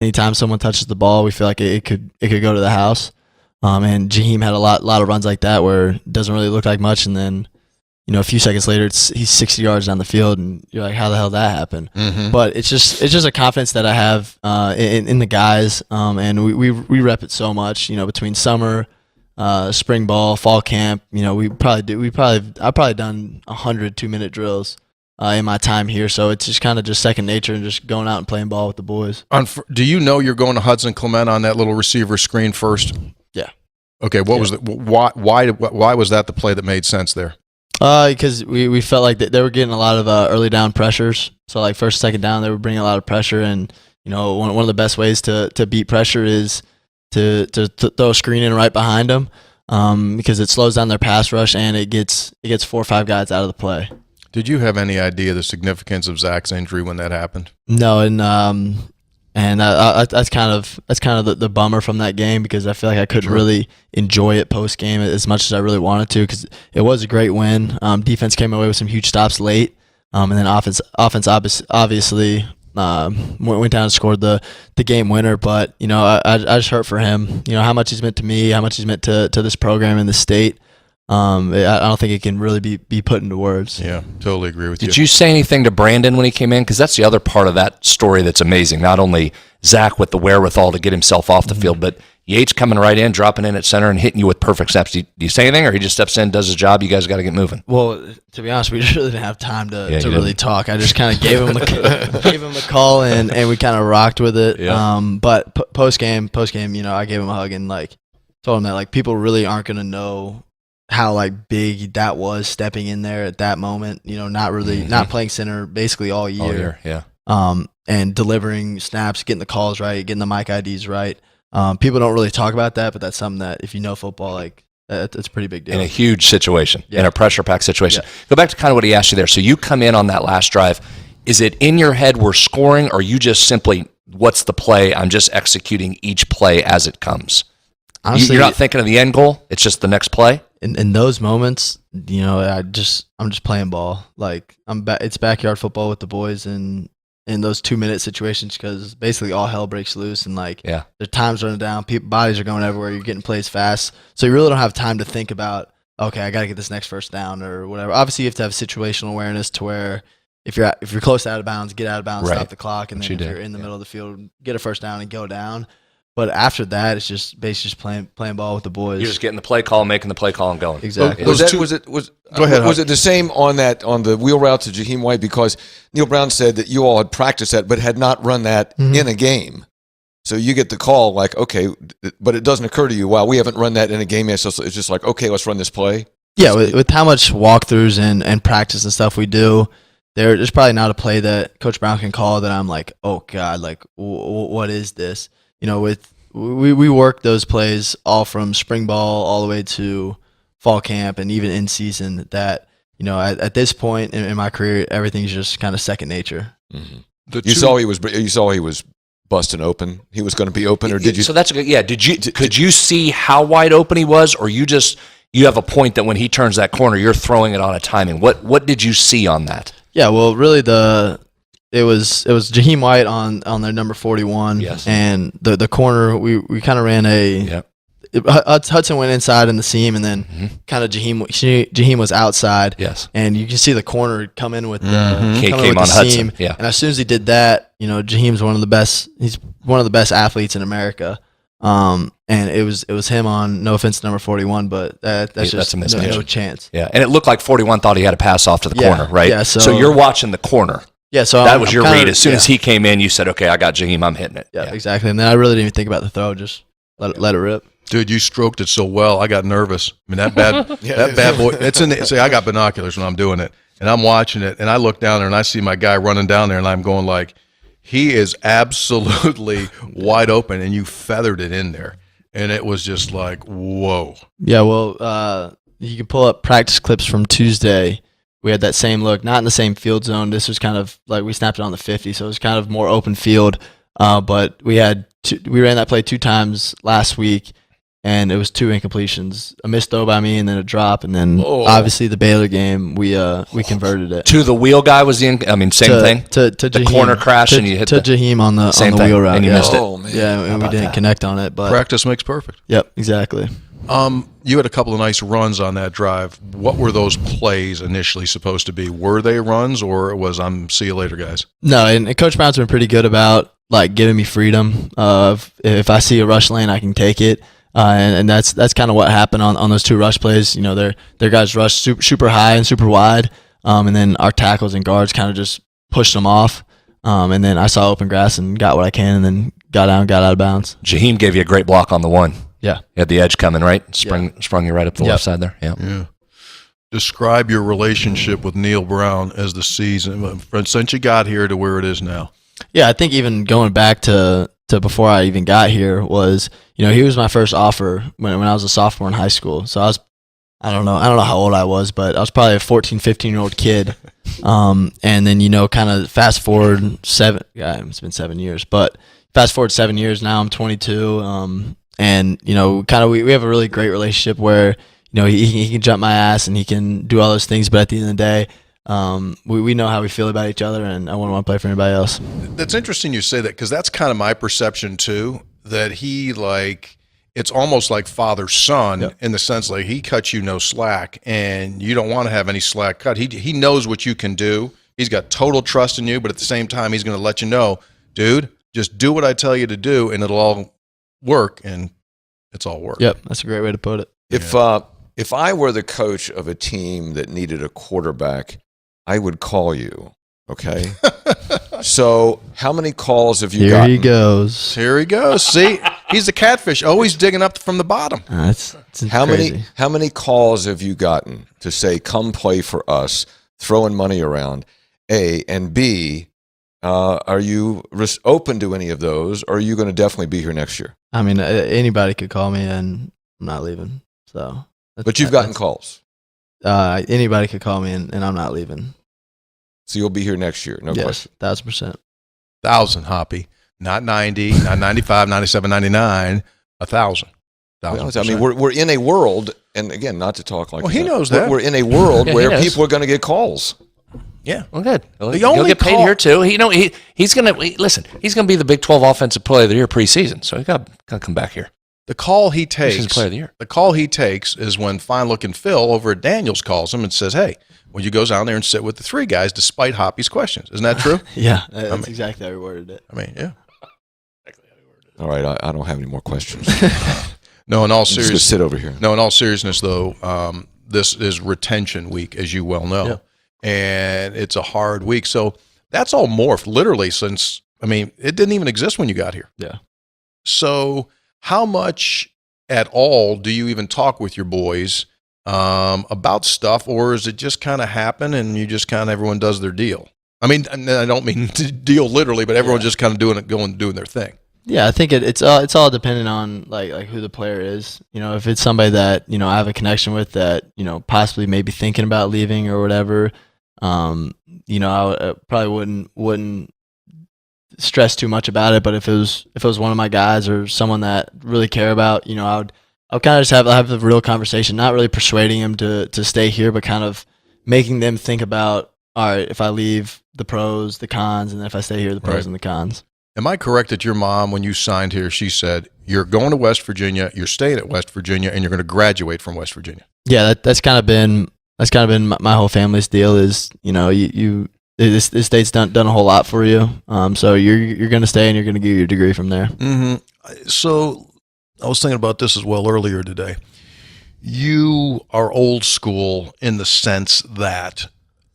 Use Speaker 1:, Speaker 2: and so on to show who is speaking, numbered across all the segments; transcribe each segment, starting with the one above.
Speaker 1: anytime someone touches the ball, we feel like it could go to the house. And Jaheim had a lot of runs like that where it doesn't really look like much, and then a few seconds later he's 60 yards down the field, and you're like, how the hell did that happen?
Speaker 2: Mm-hmm.
Speaker 1: But it's just a confidence that I have in the guys, and we rep it so much. Between summer, spring ball, fall camp, I've probably done 100 2-minute drills in my time here, so it's just kind of just second nature and just going out and playing ball with the boys.
Speaker 2: Do you know you're going to Hudson Clement on that little receiver screen first?
Speaker 1: Yeah.
Speaker 2: Okay. Was why was that the play that made sense there?
Speaker 1: Because we felt like they were getting a lot of early down pressures. So like first, second down, they were bringing a lot of pressure, and one of the best ways to beat pressure is to throw a screen in right behind them, because it slows down their pass rush and it gets 4 or 5 guys out of the play.
Speaker 2: Did you have any idea the significance of Zach's injury when that happened?
Speaker 1: No, and that's kind of the bummer from that game, because I feel like I couldn't really enjoy it post game as much as I really wanted to, because it was a great win. Defense came away with some huge stops late, and then offense obviously went down and scored the game winner. But I just hurt for him. How much he's meant to me, how much he's meant to this program and the state. I don't think it can really be put into words.
Speaker 2: Yeah, totally agree with you.
Speaker 3: Did you say anything to Brandon when he came in? Because that's the other part of that story that's amazing. Not only Zach with the wherewithal to get himself off the field, but Yates coming right in, dropping in at center, and hitting you with perfect snaps. Do you say anything, or he just steps in, does his job, you guys got to get moving?
Speaker 1: Well, to be honest, we just really didn't have time to really talk. I just kind of gave him a call, and we kind of rocked with it.
Speaker 3: Yeah.
Speaker 1: But post game, I gave him a hug and told him that people really aren't going to know how big that was stepping in there at that moment, not playing center basically all year.
Speaker 3: Yeah.
Speaker 1: And delivering snaps, getting the calls right, getting the mic IDs right. People don't really talk about that, but that's something that if you know football, it's a pretty big deal.
Speaker 3: In a huge situation, in a pressure pack situation. Yeah. Go back to kind of what he asked you there. So you come in on that last drive. Is it in your head we're scoring, or you just simply, what's the play? I'm just executing each play as it comes. Honestly, you're not thinking of the end goal. It's just the next play.
Speaker 1: In those moments, I'm just playing ball. It's backyard football with the boys, and in those 2-minute situations, because basically all hell breaks loose, and their time's running down, bodies are going everywhere, you're getting plays fast, so you really don't have time to think about, okay, I got to get this next first down or whatever. Obviously, you have to have situational awareness to where if you're close to out of bounds, get out of bounds, stop the clock, and then if you're in the middle of the field, get a first down and go down. But after that, it's just basically just playing ball with the boys.
Speaker 3: You're just getting the play call, making the play call, and going.
Speaker 1: Exactly.
Speaker 4: Go ahead. Was it the same on the wheel route to Jaheim White? Because Neil Brown said that you all had practiced that, but had not run that in a game. So you get the call okay, but it doesn't occur to you, wow, we haven't run that in a game yet. So it's just okay, let's run this play.
Speaker 1: Yeah, with how much walkthroughs and practice and stuff we do, there's probably not a play that Coach Brown can call that I'm like, oh God, what is this? We work those plays all from spring ball all the way to fall camp and even in season. That at this point in my career, everything's just kind of second nature.
Speaker 4: Mm-hmm. You saw he was busting open. He was going to be open, or did you?
Speaker 3: So that's good. Yeah. Could you see how wide open he was, or you have a point that when he turns that corner, you're throwing it on a timing? What did you see on that?
Speaker 1: Yeah. Well, really It was Jaheim White on their number 41,
Speaker 3: yes.
Speaker 1: And the corner we kind of ran Hudson went inside in the seam, and then kind of Jaheim was outside,
Speaker 3: yes, and
Speaker 1: you can see the corner come in with the
Speaker 3: came on
Speaker 1: seam,
Speaker 3: Hudson, yeah.
Speaker 1: And as soon as he did that, Jaheim's one of the best. He's one of the best athletes in America. And it was him on, no offense to number 41, but that's just
Speaker 3: a mismatch.
Speaker 1: No chance.
Speaker 3: Yeah, and it looked like 41 thought he had a pass off to the corner, right?
Speaker 1: Yeah,
Speaker 3: so you're watching the corner.
Speaker 1: Yeah, so
Speaker 3: that was your read. As soon as he came in, you said, "Okay, I got Jaheim. I'm hitting it."
Speaker 1: Yeah, exactly. And then I really didn't even think about the throw; just let it rip.
Speaker 2: Dude, you stroked it so well. I got nervous. I mean, that bad boy. It's in the. See, I got binoculars when I'm doing it, and I'm watching it, and I look down there, and I see my guy running down there, and I'm going like, he is absolutely wide open, and you feathered it in there, and it was just like, whoa.
Speaker 1: Yeah, well, you can pull up practice clips from Tuesday. We had that same look, not in the same field zone. This was kind of like we snapped it on the 50, so it was kind of more open field. But we ran that play 2 times last week, and it was 2 incompletions, a missed throw by me and then a drop, and then obviously the Baylor game we converted it.
Speaker 3: To the wheel guy was same thing.
Speaker 1: To
Speaker 3: the
Speaker 1: Jaheim,
Speaker 3: corner crash and you hit
Speaker 1: Jaheim on the wheel route,
Speaker 3: and you missed it.
Speaker 4: Oh, man.
Speaker 1: Yeah, and we didn't connect on it, but
Speaker 2: practice makes perfect.
Speaker 1: Yep, exactly.
Speaker 2: You had a couple of nice runs on that drive. What were those plays initially supposed to be? Were they runs, or was see you later, guys?
Speaker 1: No, and Coach Brown's been pretty good about like giving me freedom of if I see a rush lane, I can take it. And that's kind of what happened on those 2 rush plays. You know, their guys rushed super high and super wide, and then our tackles and guards kind of just pushed them off. And then I saw open grass and got what I can, and then got out of bounds.
Speaker 3: Jaheim gave you a great block on the 1.
Speaker 1: Yeah,
Speaker 3: you had the edge coming right, sprung you right up the left side there. Yeah.
Speaker 2: Describe your relationship with Neil Brown as the season since you got here to where it is now. Yeah,
Speaker 1: I think even going back to before I even got here was, you know, he was my first offer when I was a sophomore in high school. So I don't know how old I was, but I was probably a 14, 15-year-old kid. And then, you know, kind of fast forward it's been 7 years, but fast forward 7 years now, I'm 22. And, you know, kind of we have a really great relationship where, you know, he can jump my ass and he can do all those things, but at the end of the day, we know how we feel about each other, and I wouldn't want to play for anybody else.
Speaker 2: That's interesting you say that, because that's kind of my perception too, that he, like, it's almost like father-son in the sense like he cuts you no slack, and you don't want to have any slack cut. He knows what you can do. He's got total trust in you, but at the same time, he's going to let you know, dude, just do what I tell you to do, and it'll all work, and it's all work.
Speaker 1: Yep, that's a great way to put it.
Speaker 4: If I were the coach of a team that needed a quarterback, I would call you, okay? So how many calls have you gotten?
Speaker 2: Here he goes. See, he's the catfish, always digging up from the bottom.
Speaker 1: It's crazy.
Speaker 4: How many calls have you gotten to say, come play for us, throwing money around, A, and B, are you open to any of those, or are you going to definitely be here next year?
Speaker 1: I mean, anybody could call me, and I'm not leaving. So,
Speaker 4: but you've gotten calls.
Speaker 1: Anybody could call me, and I'm not leaving.
Speaker 4: So you'll be here next year, no question.
Speaker 1: 1,000%.
Speaker 2: 1,000, Hoppy. Not 90, not 95, 97, 99, 1,000.
Speaker 4: Well, I mean, we're in a world, and again, not to talk like
Speaker 2: he knows that.
Speaker 4: We're in a world where people are going to get calls.
Speaker 3: Yeah, well, good. He'll get paid here too. He's gonna listen. He's gonna be the Big 12 Offensive Player of the Year preseason, so he's got to come back here.
Speaker 2: The call he takes,
Speaker 3: Player of the Year.
Speaker 2: The call he takes is when fine-looking Phil over at Daniels calls him and says, "Hey, will you go down there and sit with the 3 guys despite Hoppy's questions?" Isn't that true?
Speaker 1: Yeah, that's exactly how we worded it.
Speaker 2: I mean, yeah.
Speaker 4: All right, I don't have any more questions.
Speaker 2: No, in all seriousness,
Speaker 4: just sit over here.
Speaker 2: No, in all seriousness, though, this is retention week, as you well know. Yeah. And it's a hard week. So that's all morphed literally since, I mean, it didn't even exist when you got here.
Speaker 1: Yeah.
Speaker 2: So how much at all do you even talk with your boys about stuff, or is it just kind of happen and you just kind of, everyone does their deal? I mean, I don't mean to deal literally, but everyone's just kind of doing their thing.
Speaker 1: Yeah, I think it's all dependent on like who the player is. You know, if it's somebody that, you know, I have a connection with that, you know, possibly maybe thinking about leaving or whatever, you know, I probably wouldn't stress too much about it. But if it was one of my guys or someone that really care about, you know, I'll kind of just have a real conversation, not really persuading him to stay here, but kind of making them think about, all right, if I leave, the pros, the cons, and then if I stay here, the pros and the cons.
Speaker 2: Am I correct that your mom, when you signed here, she said, you're going to West Virginia, you're staying at West Virginia, and you're going to graduate from West Virginia?
Speaker 1: Yeah, that's kind of been my whole family's deal is, you know, this state's done a whole lot for you. So you're going to stay and you're going to get your degree from there.
Speaker 2: Mm-hmm. So I was thinking about this as well earlier today. You are old school in the sense that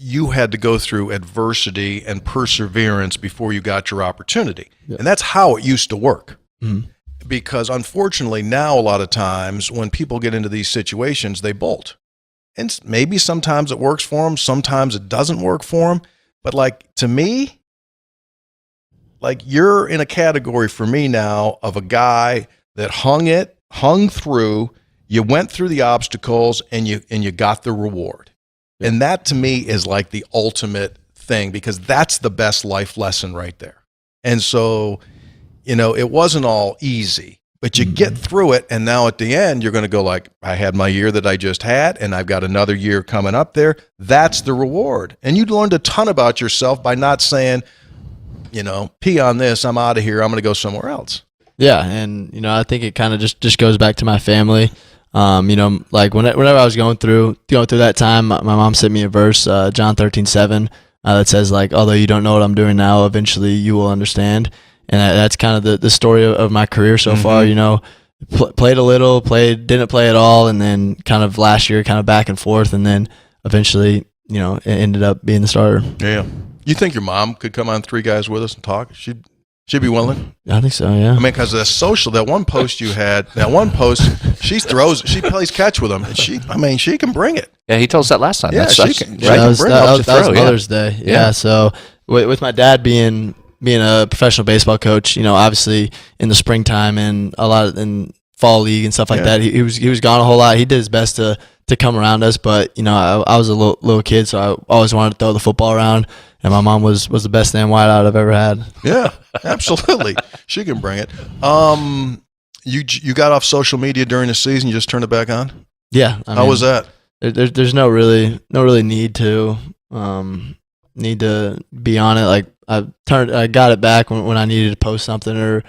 Speaker 2: you had to go through adversity and perseverance before you got your opportunity. Yep. And that's how it used to work. Mm-hmm. Because unfortunately now a lot of times when people get into these situations, they bolt. And maybe sometimes it works for them, sometimes it doesn't work for them. But like, to me, like, you're in a category for me now of a guy that hung through, you went through the obstacles and you got the reward. And that to me is like the ultimate thing, because that's the best life lesson right there. And so, you know, it wasn't all easy, But you get through it, and now at the end, you're going to go like, I had my year that I just had, and I've got another year coming up there. That's the reward. And you learned a ton about yourself by not saying, pee on this, I'm out of here, I'm going to go somewhere else.
Speaker 1: Yeah, and, I think it kind of just goes back to my family. Like whenever I was going through that time, my mom sent me a verse, John 13:7, that says, like, although you don't know what I'm doing now, eventually you will understand. And that's kind of the story of my career so far. Played a little, didn't play at all, and then kind of last year, kind of back and forth, and then eventually, it ended up being the starter.
Speaker 2: Yeah. You think your mom could come on Three Guys with us and talk? She'd be willing?
Speaker 1: I think so, yeah.
Speaker 2: I mean, because that one post you had, she plays catch with them, and she can bring it.
Speaker 3: Yeah, he told us that last time.
Speaker 2: Yeah,
Speaker 1: that was Mother's Day. Yeah, so with my dad being a professional baseball coach, obviously in the springtime and a lot in fall league and stuff like that, he was gone a whole lot. He did his best to come around us, but I was a little kid, so I always wanted to throw the football around, and my mom was the best damn wideout I've ever had.
Speaker 2: Yeah, absolutely. She can bring it. You got off social media during the season. You just turned it back on.
Speaker 1: Yeah.
Speaker 2: How was that?
Speaker 1: There's no really need to be on it. Like I got it back when I needed to post something or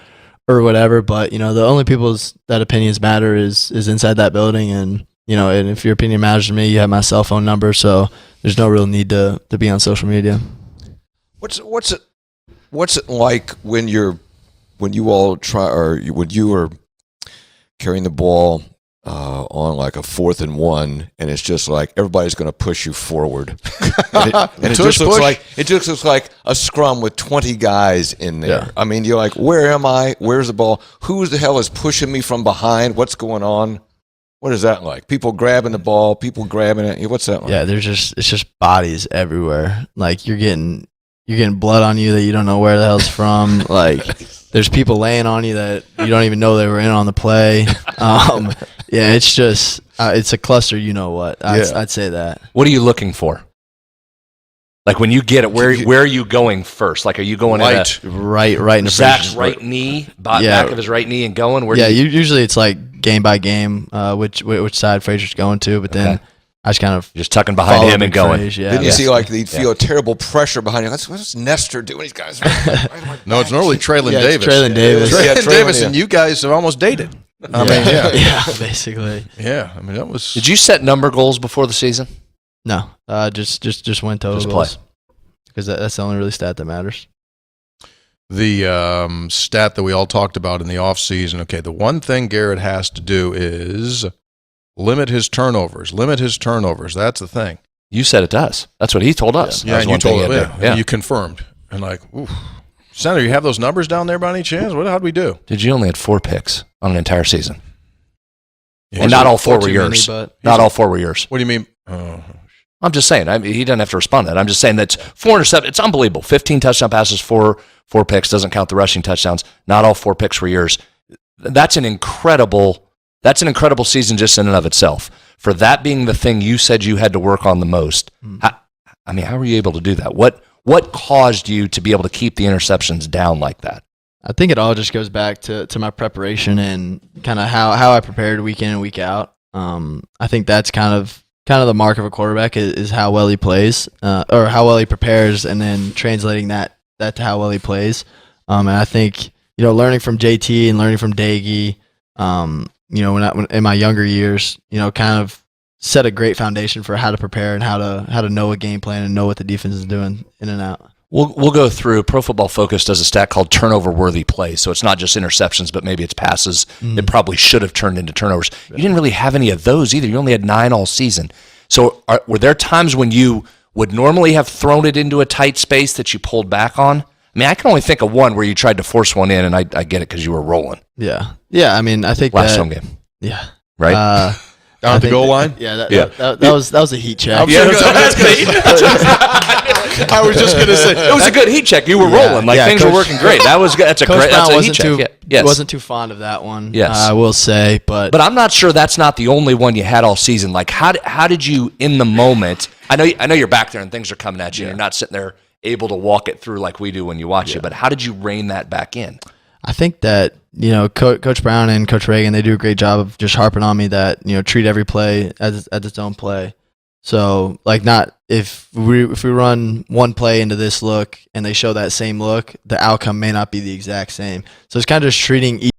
Speaker 1: whatever. But the only people's that opinions matter is inside that building, and and if your opinion matters to me, you have my cell phone number. So there's no real need to be on social media.
Speaker 4: What's it like when you are carrying the ball on like a 4th and 1, and it's just like everybody's going to push you forward, it just looks like a scrum with 20 guys in there. Yeah. I mean, you're like, where am I? Where's the ball? Who the hell is pushing me from behind? What's going on? What is that like? People grabbing the ball, people grabbing it. What's that like?
Speaker 1: Yeah, it's just bodies everywhere. Like you're getting blood on you that you don't know where the hell it's from. Like there's people laying on you that you don't even know they were in on the play. Yeah, it's just it's a cluster. You know what? I'd say that.
Speaker 3: What are you looking for? Like when you get it, where are you going first? Like, are you going
Speaker 1: right in the
Speaker 3: Zach's right knee, back of his right knee, and going?
Speaker 1: Usually it's like game by game, which side Frazier's going to, but then I just kind of
Speaker 3: just tucking behind him and going.
Speaker 4: Didn't you see like they'd feel a terrible pressure behind you? What's Nestor doing? These guys.
Speaker 2: No, it's normally Traylon Davis.
Speaker 1: Traylon Davis.
Speaker 2: Traylon Davis, and you guys have almost dated. I mean,
Speaker 1: basically.
Speaker 2: Yeah, I mean that was.
Speaker 3: Did you set number goals before the season?
Speaker 1: No, just win total goals. Because that's the only really stat that matters.
Speaker 2: The stat that we all talked about in the offseason, okay, the one thing Garrett has to do is limit his turnovers. That's the thing.
Speaker 3: You said it does. That's what he told us.
Speaker 2: Yeah, and you told it. Yeah. You confirmed. And like, oof. Senator, you have those numbers down there by any chance? How'd we do?
Speaker 3: Did you only had 4 picks on an entire season? Yeah, and not all 4 were yours. Not all 4 were yours.
Speaker 2: What do you mean?
Speaker 3: I'm just saying. He doesn't have to respond to that. I'm just saying that's 4 interceptions. It's unbelievable. 15 touchdown passes, 4 picks. Doesn't count the rushing touchdowns. Not all 4 picks were yours. That's an incredible season just in and of itself. For that being the thing you said you had to work on the most, how were you able to do that? What caused you to be able to keep the interceptions down like that?
Speaker 1: I think it all just goes back to my preparation and kind of how I prepared week in and week out. I think that's kind of the mark of a quarterback is how well he plays, or how well he prepares, and then translating that to how well he plays. And I think learning from JT and learning from Daggy, when in my younger years, kind of set a great foundation for how to prepare and how to know a game plan and know what the defense is doing in and out.
Speaker 3: We'll go through. Pro Football Focus does a stat called turnover-worthy plays. So it's not just interceptions, but maybe it's passes that probably should have turned into turnovers. You didn't really have any of those either. You only had 9 all season. So were there times when you would normally have thrown it into a tight space that you pulled back on? I mean, I can only think of one where you tried to force one in, and I get it because you were rolling.
Speaker 1: Yeah. I mean, I think
Speaker 3: last home game.
Speaker 1: Yeah.
Speaker 3: Right.
Speaker 2: Down at the goal line?
Speaker 1: Yeah, that was a heat check.
Speaker 2: I was just going to say.
Speaker 3: It was a good heat check. You were rolling. Things were working great. That's a heat check.
Speaker 1: Yes. Wasn't too fond of that one,
Speaker 3: yes.
Speaker 1: I will say. But
Speaker 3: I'm not sure that's not the only one you had all season. Like, how did you, in the moment, I know you're back there and things are coming at you and you're not sitting there able to walk it through like we do when you watch it, but how did you rein that back in?
Speaker 1: I think that Coach Brown and Coach Reagan, they do a great job of just harping on me that, treat every play as its own play. So, like, not if we run one play into this look and they show that same look, the outcome may not be the exact same. So it's kind of just treating